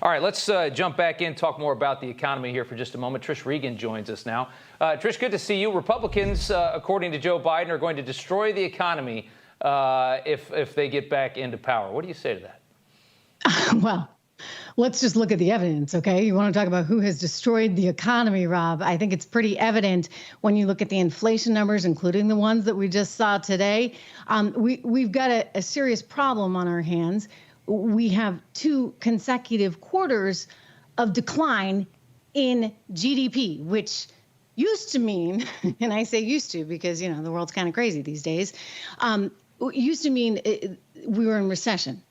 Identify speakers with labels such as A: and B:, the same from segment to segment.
A: All right, let's jump back in, talk more about the economy here for just a moment. Trish Regan joins us now. Trish, good to see you. Republicans, according to Joe Biden, are going to destroy the economy if they get back into power. What do you say to that?
B: Well, let's just look at the evidence, okay? You want to talk about who has destroyed the economy, Rob. I think it's pretty evident when you look at the inflation numbers, including the ones that we just saw today. We've got a serious problem on our hands. We have 2 consecutive quarters of decline in GDP, which used to mean, and I say used to because, you know, the world's kind of crazy these days, used to mean we were in recession.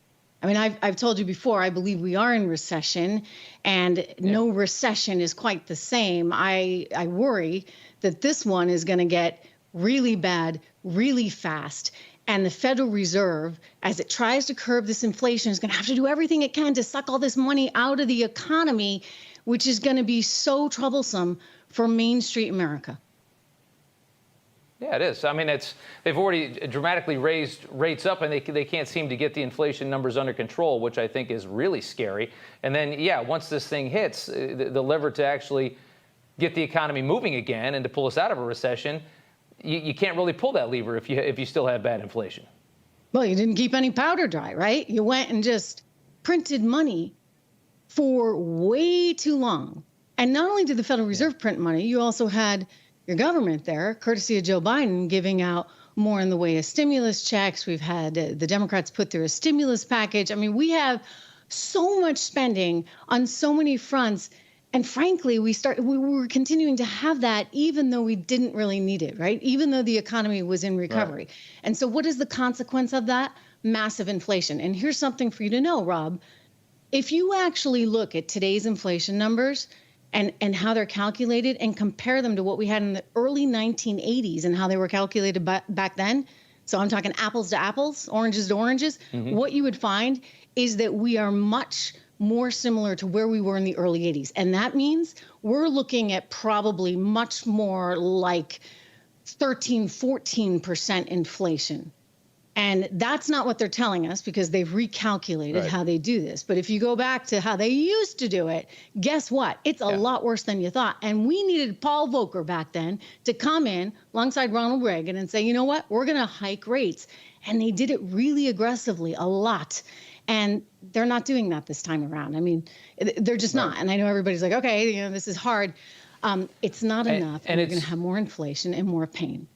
B: I mean, I've told you before, I believe we are in recession, and no recession is quite the same. I worry that this one is going to get really bad, really fast. And the Federal Reserve, as it tries to curb this inflation, is going to have to do everything it can to suck all this money out of the economy, which is going to be so troublesome for Main Street America.
A: Yeah, it is. I mean, they've already dramatically raised rates up, and they can't seem to get the inflation numbers under control, which I think is really scary. And then, yeah, once this thing hits, the lever to actually get the economy moving again and to pull us out of a recession, you can't really pull that lever if you still have bad inflation.
B: Well, you didn't keep any powder dry, right? You went and just printed money for way too long. And not only did the Federal Reserve print money, you also had your government there, courtesy of Joe Biden, giving out more in the way of stimulus checks. We've had the Democrats put through a stimulus package. I mean, we have so much spending on so many fronts. And frankly, we were continuing to have that even though we didn't really need it, right? Even though the economy was in recovery. Right. And so what is the consequence of that? Massive inflation. And here's something for you to know, Rob. If you actually look at today's inflation numbers and how they're calculated and compare them to what we had in the early 1980s and how they were calculated back then, so I'm talking apples to apples, oranges to oranges, what you would find is that we are much more similar to where we were in the early 80s. And that means we're looking at probably much more like 13, 14% inflation. And that's not what they're telling us because they've recalculated how they do this. But if you go back to how they used to do it, guess what? It's a lot worse than you thought. And we needed Paul Volcker back then to come in alongside Ronald Reagan and say, you know what? We're going to hike rates. And they did it really aggressively, a lot. And they're not doing that this time around. I mean, they're just not. And I know everybody's like, okay, you know, this is hard. It's not enough. And we're going to have more inflation and more pain.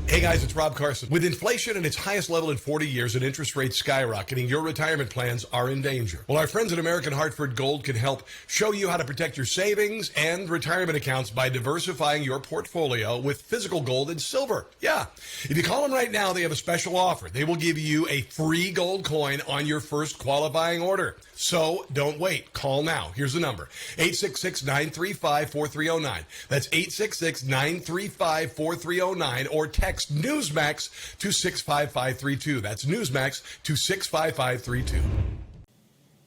C: Hey guys, it's Rob Carson. With inflation at its highest level in 40 years and interest rates skyrocketing, your retirement plans are in danger. Well, our friends at American Hartford Gold can help show you how to protect your savings and retirement accounts by diversifying your portfolio with physical gold and silver. Yeah. If you call them right now, they have a special offer. They will give you a free gold coin on your first qualifying order. So don't wait. Call now. Here's the number. 866-935-4309. That's 866-935-4309 or text Newsmax to 65532. That's Newsmax to 65532.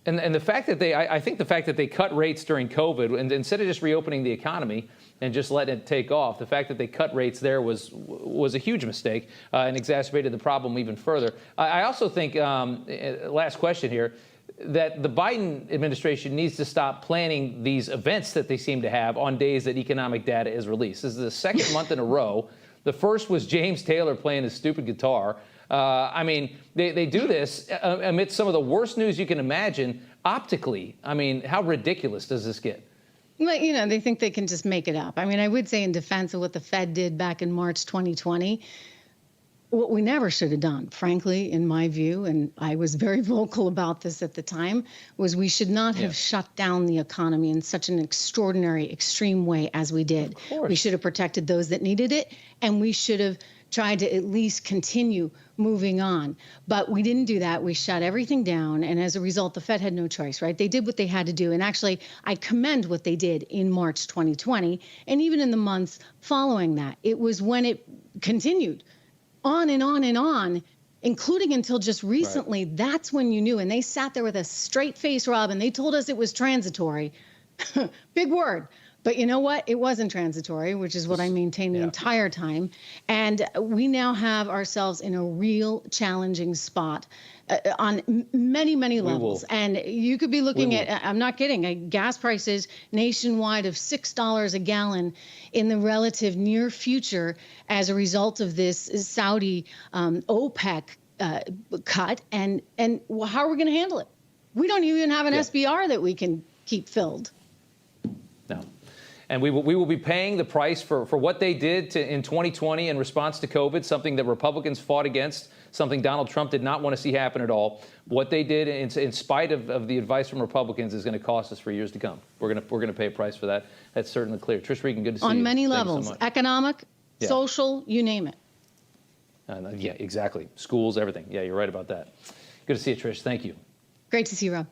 A: And the fact that I think the fact that they cut rates during COVID, and instead of just reopening the economy and just letting it take off, the fact that they cut rates there was a huge mistake and exacerbated the problem even further. I also think, last question here, that the Biden administration needs to stop planning these events that they seem to have on days that economic data is released. This is the second month in a row. The first was James Taylor playing his stupid guitar. I mean, they do this amidst some of the worst news you can imagine optically. I mean, how ridiculous does this get?
B: Well, you know, they think they can just make it up. I mean, I would say in defense of what the Fed did back in March 2020, what we never should have done, frankly, in my view, and I was very vocal about this at the time, was we should not have shut down the economy in such an extraordinary, extreme way as we did. We should have protected those that needed it, and we should have tried to at least continue moving on. But we didn't do that. We shut everything down, and as a result, the Fed had no choice, right? They did what they had to do, and actually, I commend what they did in March 2020, and even in the months following that. It was when it continued on and on and on, including until just recently. Right. That's when you knew. And they sat there with a straight face, Rob, and they told us it was transitory. Big word. But you know what? It wasn't transitory, which is what I maintained the entire time. And we now have ourselves in a real challenging spot. on many, many levels.
A: will.
B: And you could be looking
A: We
B: at, I'm not kidding, gas prices nationwide of $6 a gallon in the relative near future as a result of this Saudi OPEC cut. And how are we going to handle it? We don't even have an SBR that we can keep filled.
A: No. And we will be paying the price for what they did in 2020 in response to COVID, something that Republicans fought against, something Donald Trump did not want to see happen at all. What they did, in spite of the advice from Republicans, is going to cost us for years to come. We're going to pay a price for that. That's certainly clear. Trish Regan, good to see you.
B: On many
A: Thank
B: levels,
A: you so much.
B: economic, social, you name it.
A: Yeah, exactly. Schools, everything. Yeah, you're right about that. Good to see you, Trish. Thank you.
B: Great to see you, Rob.